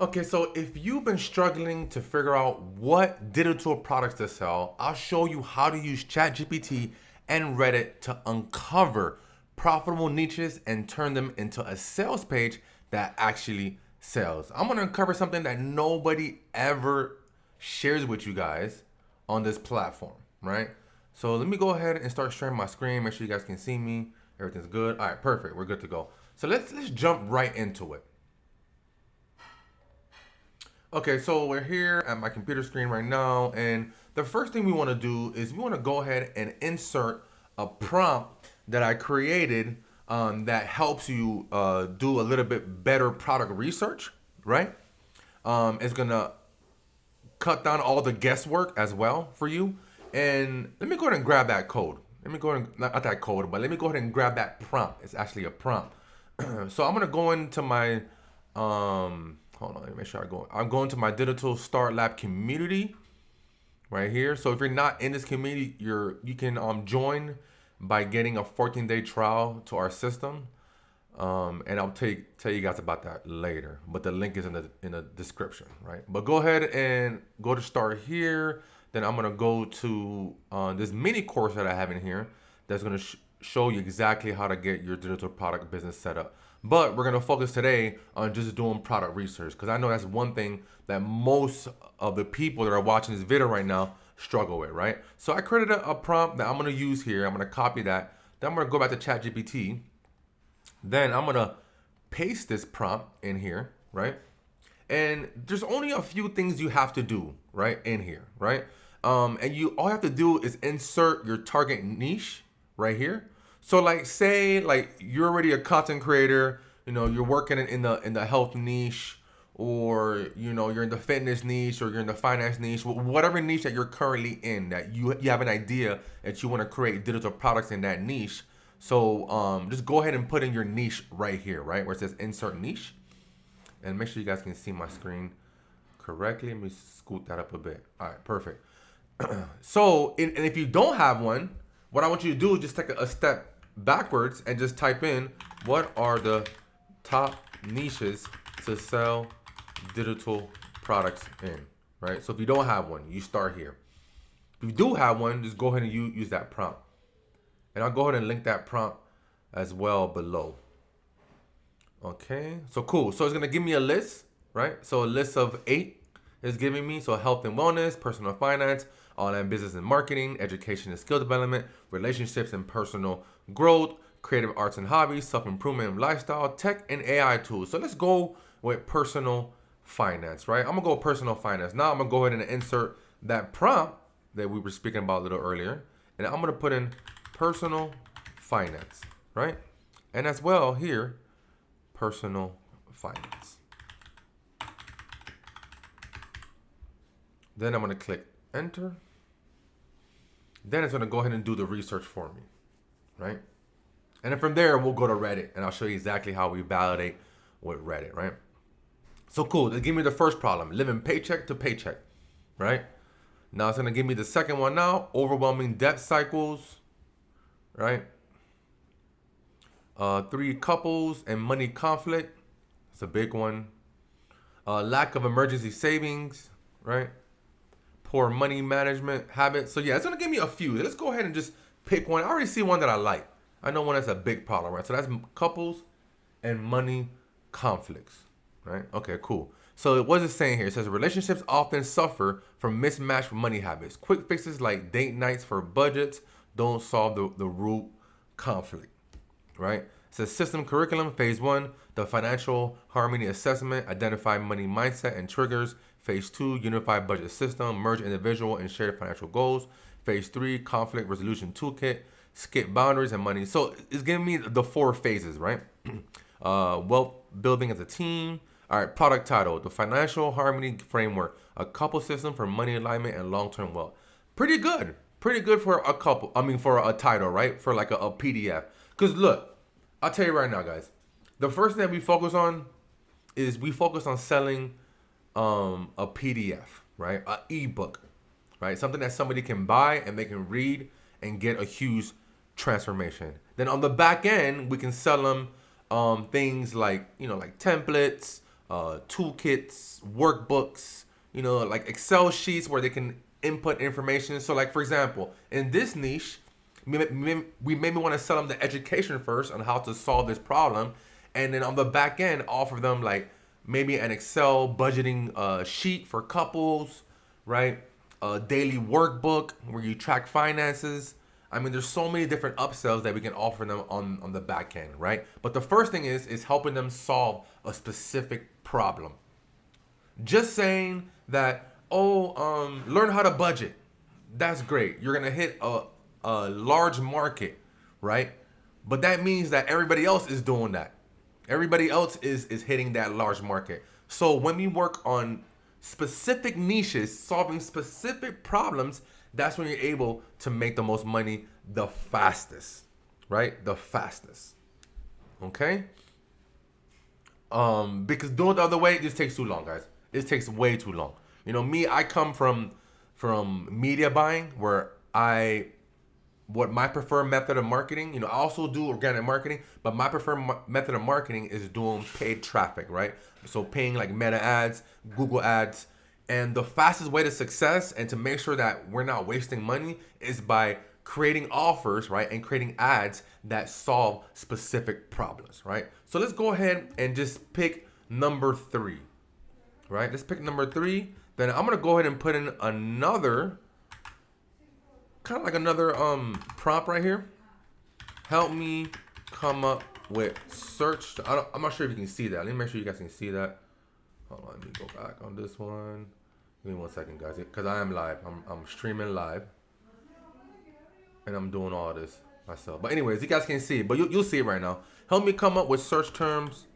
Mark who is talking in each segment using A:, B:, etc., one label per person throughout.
A: Okay, so if you've been struggling to figure out what digital products to sell, I'll show you how to use ChatGPT and Reddit to uncover profitable niches and turn them into a sales page that actually sells. I'm gonna uncover something that nobody ever shares with you guys on this platform, right? So let me go ahead and start sharing my screen. Make sure you guys can see me. Everything's good. All right, perfect. We're good to go. So let's jump right into it. Okay, so we're here at my computer screen right now, and the first thing we want to do is we want to go ahead and insert a prompt that I created that helps you do a little bit better product research, right? It's gonna cut down all the guesswork as well for you. And let me go ahead and grab that code. Let me go ahead and, not that code, but let me go ahead and grab that prompt. It's actually a prompt. So I'm gonna go into my hold on, let me make sure I'm going to my Digital Start Lab community right here. So if you're not in this community, you can join by getting a 14-day trial to our system. And I'll tell you guys about that later. But the link is in the description, right? But go ahead and go to start here. Then I'm gonna go to this mini course that I have in here that's gonna show you exactly how to get your digital product business set up. But we're gonna focus today on just doing product research because I know that's one thing that most of the people that are watching this video right now struggle with, right? So I created a prompt that I'm gonna use here. I'm gonna copy that. Then I'm gonna go back to ChatGPT. Then I'm gonna paste this prompt in here, right? And there's only a few things you have to do, right, in here, right? And you all you have to do is insert your target niche right here. So like say like you're already a content creator, you're working in the health niche, or you're in the fitness niche, or you're in the finance niche, whatever niche that you're currently in, that you have an idea that you want to create digital products in that niche. So just go ahead and put in your niche right here, right, where it says insert niche. And make sure you guys can see my screen correctly. Let me scoot that up a bit. All right, perfect. So, and if you don't have one, what I want you to do is just take a step backwards and just type in, what are the top niches to sell digital products in, right? So if you don't have one, you start here. If you do have one, just go ahead and use that prompt. And I'll go ahead and link that prompt as well below. Okay, so cool. So it's gonna give me a list, right? So a list of 8 is giving me. So health and wellness, personal finance, online business and marketing, education and skill development, relationships and personal growth, creative arts and hobbies, self-improvement and lifestyle, tech and AI tools. So let's go with personal finance, right? I'm gonna go with personal finance. Now I'm gonna go ahead and insert that prompt that we were speaking about a little earlier. And I'm gonna put in personal finance, right? And as well here, personal finance. Then I'm gonna click enter. Then it's gonna go ahead and do the research for me, right? And then from there, we'll go to Reddit and I'll show you exactly how we validate with Reddit, right? So cool, they give me the first problem, living paycheck to paycheck, right? Now it's gonna give me the second one now, overwhelming debt cycles, right? 3 couples and money conflict. It's a big one. Lack of emergency savings, right? Poor money management habits. So yeah, it's gonna give me a few. Let's go ahead and just pick one. I already see one that I like. I know one that's a big problem, right? So that's couples and money conflicts, right? Okay, cool. So what is it saying here? It says relationships often suffer from mismatched money habits. Quick fixes like date nights for budgets don't solve the root conflict, right? It says system curriculum, phase 1, the financial harmony assessment, identify money mindset and triggers. Phase 2, unified budget system, merge individual and shared financial goals. Phase 3, conflict resolution toolkit, skip boundaries and money. So it's giving me the 4 phases, right? Wealth building as a team. All right, product title, the financial harmony framework, a couple system for money alignment and long-term wealth. Pretty good. Pretty good for a couple, for a title, right? For like a PDF. Because look, I'll tell you right now, guys. The first thing that we focus on is we focus on selling a PDF, right? An ebook, right? Something that somebody can buy and they can read and get a huge transformation. Then on the back end, we can sell them things like, like templates, toolkits, workbooks, like Excel sheets where they can input information. So, like for example, in this niche, we maybe want to sell them the education first on how to solve this problem, and then on the back end, offer them like maybe an Excel budgeting sheet for couples, right? A daily workbook where you track finances. I mean, there's so many different upsells that we can offer them on the back end, right? But the first thing is helping them solve a specific problem. Just saying that, learn how to budget. That's great. You're gonna hit a large market, right? But that means that everybody else is doing that. Everybody else is hitting that large market. So when we work on specific niches, solving specific problems, that's when you're able to make the most money the fastest, right? The fastest. Okay? Because doing it the other way, this takes too long, guys. This takes way too long. Me, I come from media buying where what my preferred method of marketing, I also do organic marketing, but my preferred method of marketing is doing paid traffic, right? So paying like Meta ads, Google ads, and the fastest way to success and to make sure that we're not wasting money is by creating offers, right? And creating ads that solve specific problems, right? So let's go ahead and just pick number 3, right? Let's pick number 3. Then I'm gonna go ahead and put in another, kind of like another prompt right here. Help me come up with search. I'm not sure if you can see that. Let me make sure you guys can see that. Hold on, let me go back on this one. Give me 1 second, guys, because I am live. I'm streaming live, and I'm doing all this myself. But anyways, you guys can see it, but you'll see it right now. Help me come up with search terms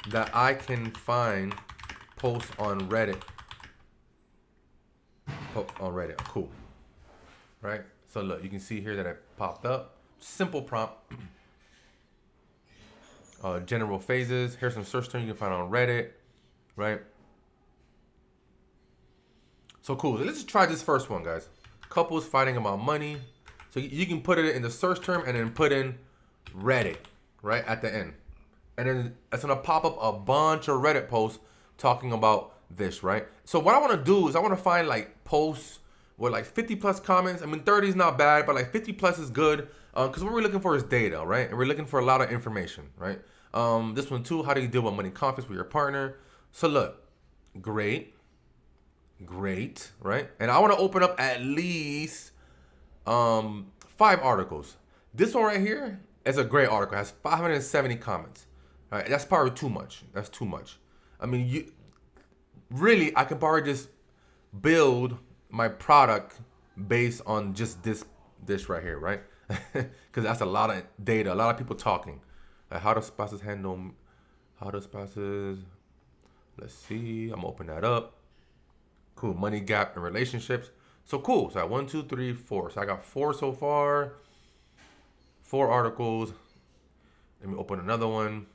A: that I can find posts on Reddit. On Reddit, cool. Right? So look, you can see here that it popped up. Simple prompt. General phases. Here's some search terms you can find on Reddit. Right? So cool. Let's just try this first one, guys. Couples fighting about money. So you can put it in the search term and then put in Reddit, right, at the end. And then it's gonna pop up a bunch of Reddit posts talking about this, right? So what I wanna do is I wanna find like posts with like 50 plus comments. I mean, 30 is not bad, but like 50 plus is good. Because what we're looking for is data, right? And we're looking for a lot of information, right? This one too, how do you deal with money conflicts with your partner? So look, great, right? And I want to open up at least 5 articles. This one right here is a great article. It has 570 comments. All right, that's probably too much. That's too much. I mean, I can probably just build my product based on just this right here, right? Because that's a lot of data, a lot of people talking. How do spouses handle? Let's see. I'm gonna open that up. Cool. Money gap in relationships. So cool. So I got 1, 2, 3, 4. So I got 4 so far. 4 articles. Let me open another one.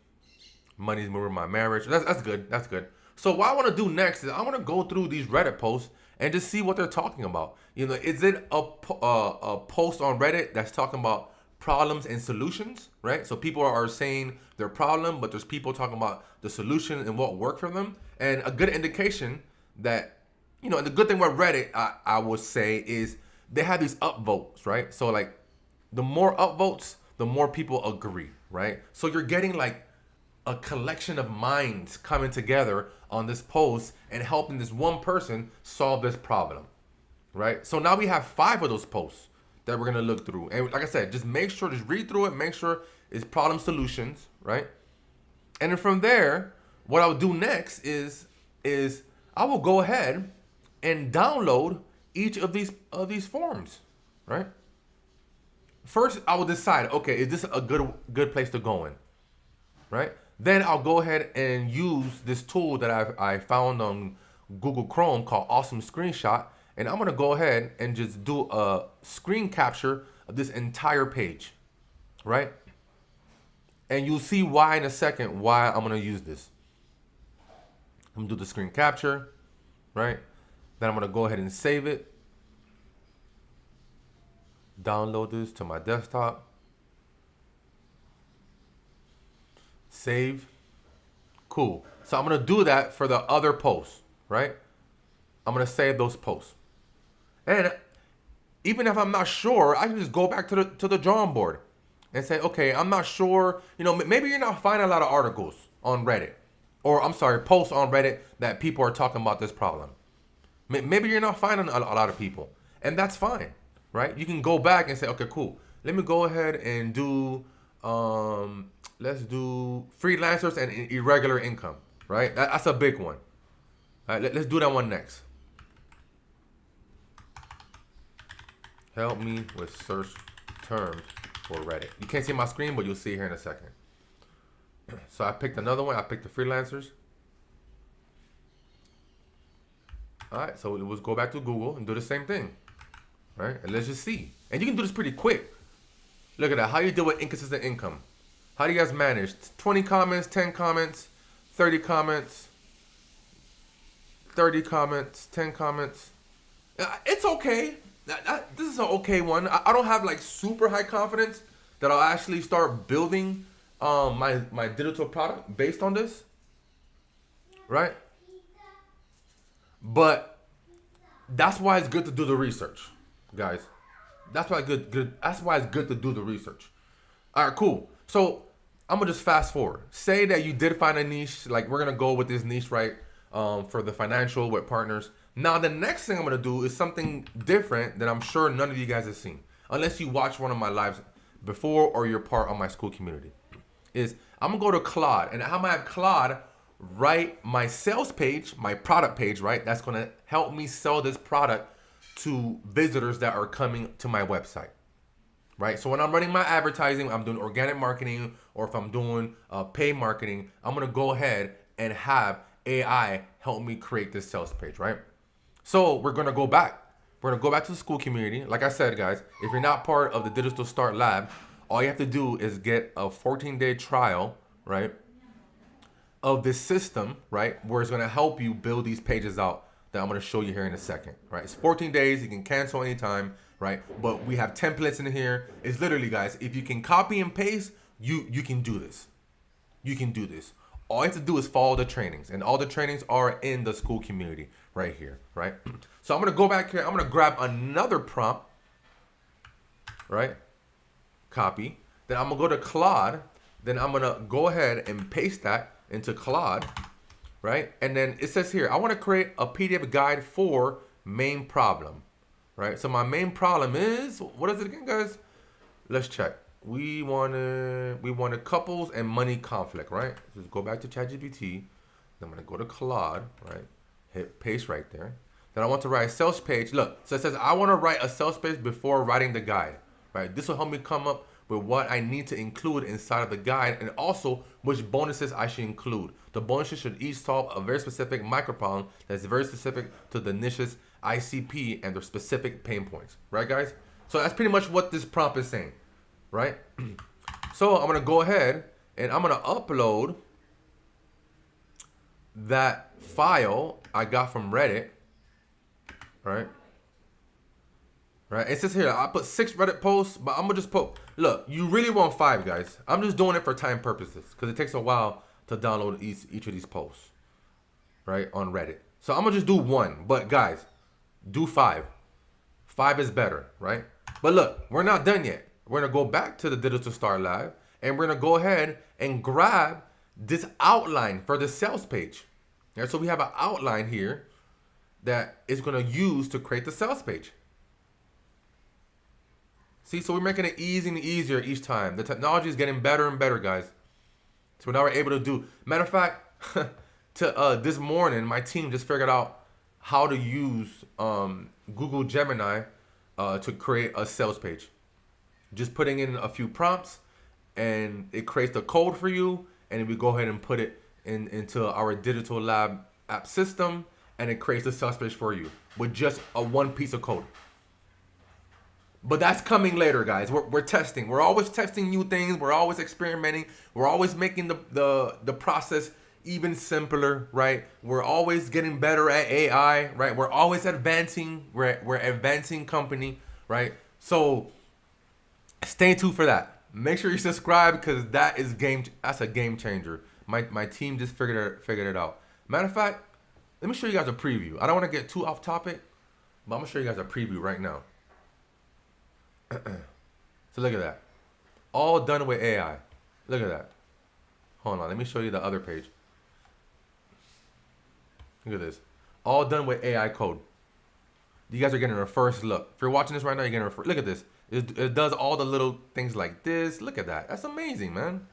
A: Money's moving my marriage. That's good. That's good. So what I want to do next is I want to go through these Reddit posts and just see what they're talking about. Is it a post on Reddit that's talking about problems and solutions, right? So people are saying their problem, but there's people talking about the solution and what worked for them. And a good indication that, and the good thing about Reddit, I would say, is they have these upvotes, right? So like the more upvotes, the more people agree, right? So you're getting like a collection of minds coming together on this post and helping this one person solve this problem, right? So now we have 5 of those posts that we're gonna look through. And like I said, just read through it, make sure it's problem solutions, right? And then from there, what I'll do next is I will go ahead and download each of these forms, right? First, I will decide, okay, is this a good place to go in, right? Then I'll go ahead and use this tool that I found on Google Chrome called Awesome Screenshot. And I'm gonna go ahead and just do a screen capture of this entire page, right? And you'll see why in a second, why I'm gonna use this. I'm gonna do the screen capture, right? Then I'm gonna go ahead and save it. Download this to my desktop. Save. Cool. So I'm gonna do that for the other posts, right? I'm gonna save those posts. And even if I'm not sure, I can just go back to the drawing board and say, okay, I'm not sure. You know, maybe you're not finding a lot of articles on Reddit, or I'm sorry, posts on Reddit that people are talking about this problem. Maybe you're not finding a lot of people, and that's fine, right? You can go back and say, okay, cool. Let me go ahead and do, let's do freelancers and irregular income, right? That's a big one. All right, let's do that one next. Help me with search terms for Reddit. You can't see my screen, but you'll see here in a second. So I picked another one. I picked the freelancers. All right, so let's go back to Google and do the same thing, right? And let's just see. And you can do this pretty quick. Look at that. How you deal with inconsistent income? How do you guys manage? 20 comments, 10 comments, 30 comments, 30 comments, 10 comments. It's okay. This is an okay one. I don't have like super high confidence that I'll actually start building my digital product based on this, right? But that's why it's good to do the research, guys. That's why it's good. That's why it's good to do the research. All right, cool. So I'm gonna just fast forward. Say that you did find a niche. Like we're gonna go with this niche, right? For the financial with partners. Now the next thing I'm gonna do is something different that I'm sure none of you guys have seen, unless you watch one of my lives before or you're part of my school community. Is I'm gonna go to Claude, and I'm gonna have Claude write my sales page, my product page, right? That's gonna help me sell this product to visitors that are coming to my website, right? So when I'm running my advertising, I'm doing organic marketing, or if I'm doing paid marketing, I'm gonna go ahead and have AI help me create this sales page, right? So we're gonna go back. We're gonna go back to the school community. Like I said, guys, if you're not part of the Digital Start Lab, all you have to do is get a 14-day trial, right, of this system, right, where it's gonna help you build these pages out that I'm gonna show you here in a second, right? It's 14 days. You can cancel anytime, right? But we have templates in here. It's literally, guys, if you can copy and paste, you can do this. You can do this. All you have to do is follow the trainings, and all the trainings are in the school community right here, right? So I'm gonna go back here. I'm gonna grab another prompt, right? Copy. Then I'm gonna go to Claude. Then I'm gonna go ahead and paste that into Claude, right? And then it says here, I wanna create a PDF guide for main problem, right? So my main problem is, what is it again, guys? Let's check. We wanted couples and money conflict, right? Just go back to ChatGPT. I'm gonna go to Claude, right? Hit paste right there. Then I want to write a sales page. Look, so it says I want to write a sales page before writing the guide, right? This will help me come up with what I need to include inside of the guide, and also which bonuses I should include. The bonuses should each solve a very specific micro problem that's very specific to the niche's ICP and their specific pain points, right, guys? So that's pretty much what this prompt is saying, right? So I'm gonna go ahead and I'm gonna upload that file I got from Reddit, right? Right. It says here I put 6 Reddit posts, but I'm gonna just put. Look, you really want 5, guys. I'm just doing it for time purposes because it takes a while to download each of these posts, right, on Reddit. So I'm gonna just do 1, but guys, do 5. 5 is better, right? But look, we're not done yet. We're gonna go back to the Digital Start Lab, and we're gonna go ahead and grab this outline for the sales page. Yeah, so we have an outline here that is gonna use to create the sales page. See, so we're making it easy and easier each time. The technology is getting better and better, guys. So now we're able to do. Matter of fact, this morning, my team just figured out how to use Google Gemini to create a sales page. Just putting in a few prompts, and it creates the code for you, and then we go ahead and put it into our Digital Lab app system, and it creates the sales page for you with just one piece of code. But that's coming later, guys. We're testing. We're always testing new things. We're always experimenting. We're always making the process even simpler, right? We're always getting better at AI, right? We're always advancing. We're advancing company, right? So stay tuned for that. Make sure you subscribe because that's a game changer. My team just figured it out. Matter of fact, let me show you guys a preview. I don't want to get too off topic, but I'm gonna show you guys a preview right now. So look at that. All done with AI. Look at that. Hold on, let me show you the other page. Look at this. All done with AI code. You guys are getting a first look. If you're watching this right now, you're getting a first. Look at this. It does all the little things like this. Look at that. That's amazing, man.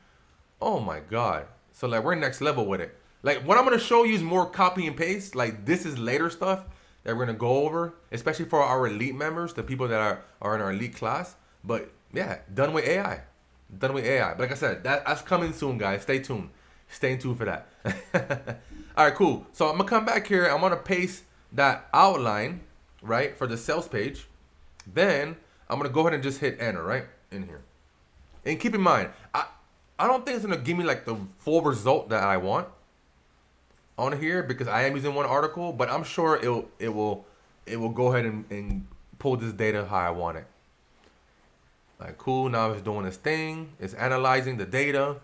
A: Oh my God. So like we're next level with it. Like what I'm gonna show you is more copy and paste. Like this is later stuff that we're gonna go over, especially for our elite members, the people that are in our elite class. But yeah, done with AI. Done with AI. But like I said, that's coming soon, guys. Stay tuned. Stay tuned for that. All right, cool. So I'm gonna come back here. I'm gonna paste that outline, right, for the sales page. Then I'm gonna go ahead and just hit enter, right, in here. And keep in mind, I don't think it's gonna give me like the full result that I want on here because I am using one article, but I'm sure it will go ahead and pull this data how I want it. Like cool, now it's doing its thing. It's analyzing the data.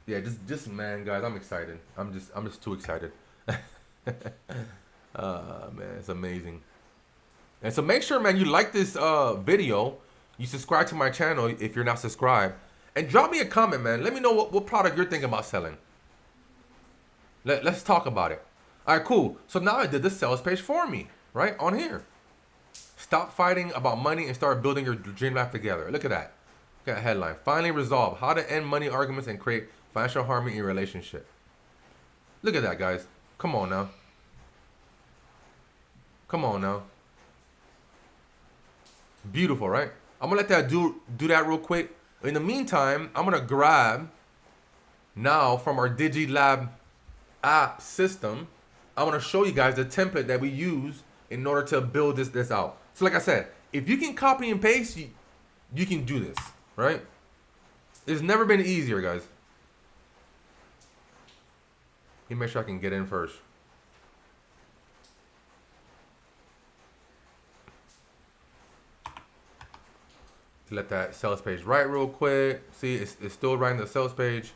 A: Yeah, just man, guys, I'm excited. I'm just too excited. Man, it's amazing. And so make sure, man, you like this video. You subscribe to my channel if you're not subscribed. And drop me a comment, man. Let me know what product you're thinking about selling. Let's talk about it. All right, cool. So now I did the sales page for me, right, on here. Stop fighting about money and start building your dream life together. Look at that. Look at that headline. Finally resolve how to end money arguments and create financial harmony in your relationship. Look at that, guys. Come on now. Come on now. Beautiful, right? I'm gonna let that do that real quick. In the meantime, I'm gonna grab now from our DigiLab app system. I want to show you guys the template that we use in order to build this out. So like I said, if you can copy and paste, you can do this, right? It's never been easier, guys. Let me make sure I can get in first. Let that sales page write real quick. See, it's still writing the sales page.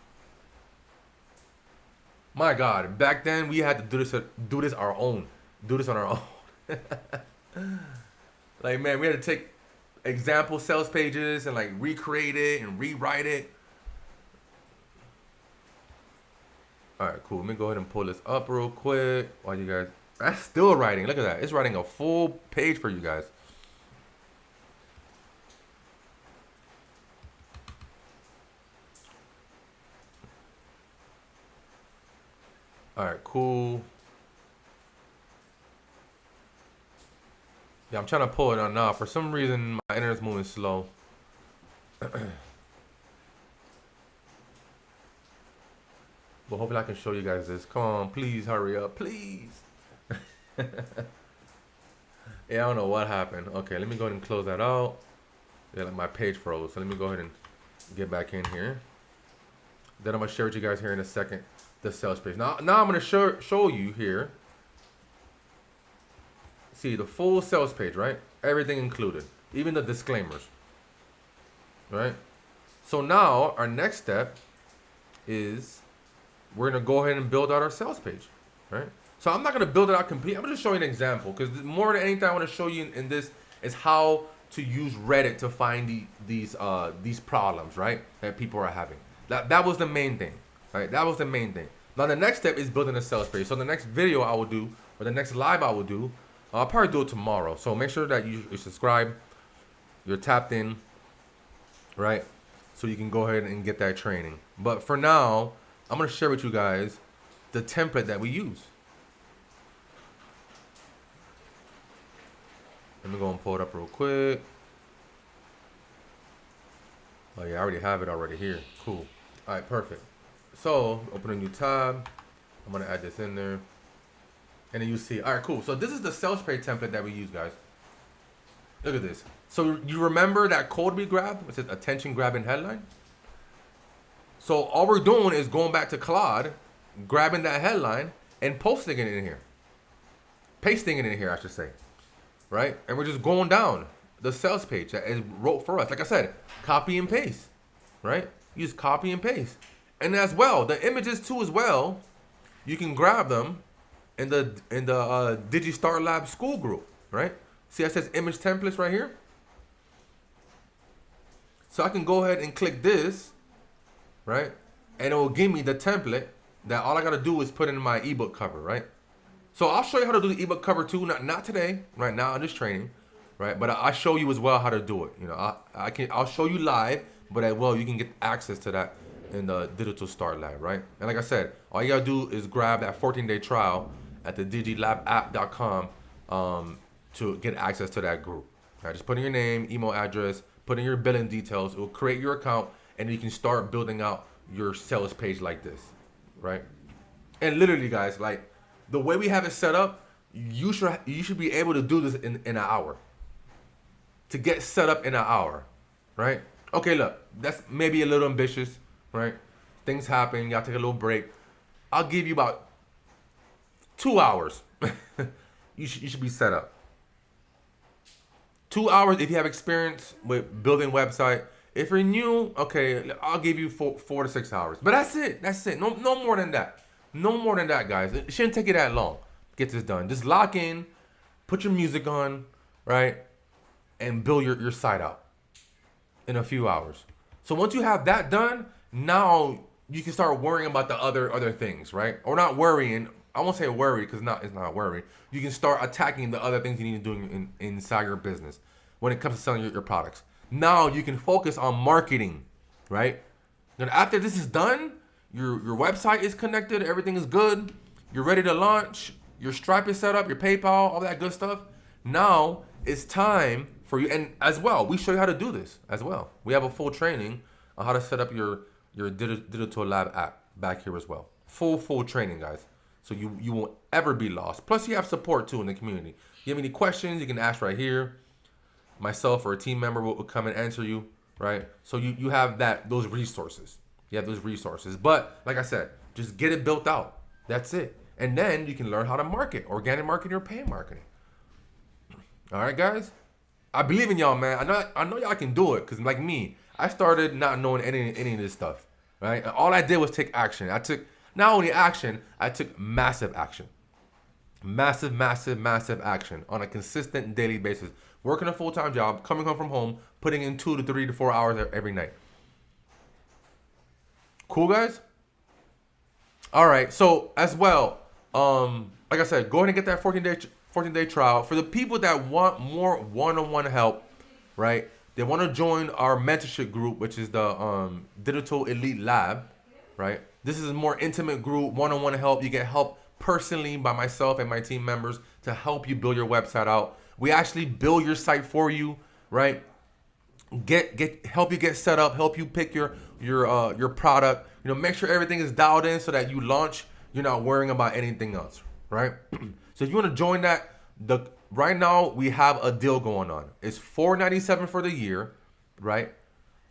A: My God, back then we had to do this our own. Do this on our own. Like, man, we had to take example sales pages and like recreate it and rewrite it. All right, cool. Let me go ahead and pull this up real quick while you guys. That's still writing. Look at that. It's writing a full page for you guys. All right, cool. Yeah, I'm trying to pull it on now. For some reason, my internet's moving slow. But hopefully I can show you guys this. Come on, please hurry up, please. Yeah, I don't know what happened. Okay, let me go ahead and close that out. Yeah, like my page froze. So let me go ahead and get back in here. Then I'm gonna share with you guys here in a second the sales page. Now I'm gonna show you here. See the full sales page, right? Everything included, even the disclaimers, right? So now our next step is we're gonna go ahead and build out our sales page, right? So I'm not gonna build it out complete. I'm gonna just show you an example because more than anything I want to show you in this is how to use Reddit to find these problems, right? That people are having. That was the main thing, right? That was the main thing. Now the next step is building a sales page. So the next video I will do, or the next live I will do, I'll probably do it tomorrow. So make sure that you subscribe, you're tapped in, right? So you can go ahead and get that training. But for now, I'm gonna share with you guys the template that we use. Let me go and pull it up real quick. Oh yeah, I already have it already here. Cool. All right, perfect. So open a new tab. I'm gonna add this in there. And then you see, all right, cool. So this is the sales page template that we use, guys. Look at this. So you remember that code we grabbed? It says attention grabbing headline. So all we're doing is going back to Claude, grabbing that headline and posting it in here. Pasting it in here, I should say. Right? And we're just going down the sales page that is wrote for us. Like I said, copy and paste. Right? Use copy and paste. And as well, the images too as well, you can grab them in the DigiStart Lab school group, right? See, it says image templates right here. So I can go ahead and click this, right? And it will give me the template that all I gotta do is put in my ebook cover, right? So I'll show you how to do the ebook cover too, not today, right now in this training, right? But I'll show you as well how to do it. You know, I'll show you live, but as well you can get access to that in the Digital Start Lab, right? And like I said, all you gotta do is grab that 14-day trial at the digilabapp.com to get access to that group. All right, just put in your name, email address, put in your billing details. It will create your account, and you can start building out your sales page like this, right? And literally, guys, like the way we have it set up, you should be able to do this in an hour. To get set up in an hour, right? Okay, look, that's maybe a little ambitious, right? Things happen, you gotta take a little break. I'll give you about 2 hours. you should be set up. 2 hours if you have experience with building website. If you're new, okay, I'll give you 4 to 6 hours. But that's it. That's it. No more than that. No more than that, guys. It shouldn't take you that long. Get this done. Just lock in, put your music on, right? And build your site out in a few hours. So once you have that done, now you can start worrying about the other things, right? Or not worrying. I won't say worry because it's not worry. You can start attacking the other things you need to do inside your business when it comes to selling your products. Now you can focus on marketing, right? And after this is done, your website is connected, everything is good, you're ready to launch, your Stripe is set up, your PayPal, all that good stuff. Now it's time for you, and as well, we show you how to do this as well. We have a full training on how to set up your Digital Lab app back here as well. Full training, guys. So you won't ever be lost. Plus you have support too in the community. If you have any questions, you can ask right here. Myself or a team member will come and answer you, right? So you have those resources. You have those resources. But like I said, just get it built out. That's it. And then you can learn how to market, organic marketing or paid marketing. All right, guys? I believe in y'all, man. I know y'all can do it because like me, I started not knowing any of this stuff, right? And all I did was take action. I took not only action, I took massive action. Massive action on a consistent daily basis. Working a full-time job, coming home from home, putting in 2 to 3 to 4 hours every night. Cool, guys? All right, so as well, like I said, go ahead and get that 14-day trial. For the people that want more one-on-one help, right? They want to join our mentorship group, which is the Digital Elite Lab, right? This is a more intimate group, one-on-one help. You get help personally by myself and my team members to help you build your website out. We actually build your site for you, right? Help you get set up, help you pick your product. You know, make sure everything is dialed in so that you launch, you're not worrying about anything else, right? So if you want to join that, right now we have a deal going on. It's $497 for the year, right?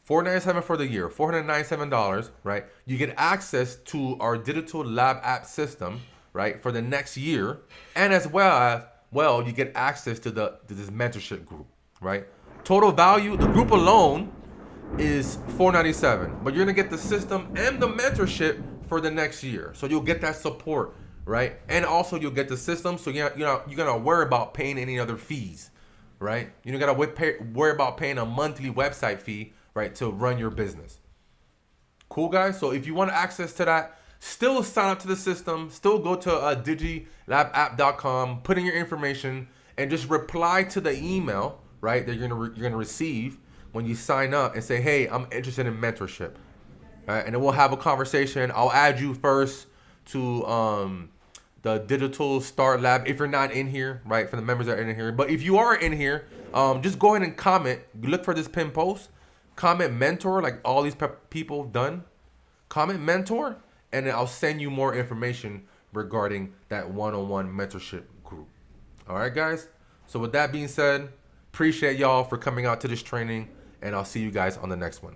A: $497 for the year, $497, right? You get access to our Digital Lab app system, right, for the next year, and as well, you get access to this mentorship group, right? Total value, the group alone is $497, but you're gonna get the system and the mentorship for the next year. So you'll get that support, right? And also you'll get the system, so you're gonna worry about paying any other fees, right? You don't gotta worry about paying a monthly website fee, right, to run your business. Cool, guys? So if you want access to that, still sign up to the system, still go to digilabapp.com, put in your information, and just reply to the email, right, that you're gonna receive when you sign up and say, hey, I'm interested in mentorship. All right, and then we'll have a conversation. I'll add you first to the Digital Start Lab if you're not in here, right, for the members that are in here. But if you are in here, just go ahead and comment. Look for this pinned post. Comment mentor, like all these people have done. Comment mentor, and then I'll send you more information regarding that one-on-one mentorship group. All right, guys? So with that being said, appreciate y'all for coming out to this training, and I'll see you guys on the next one.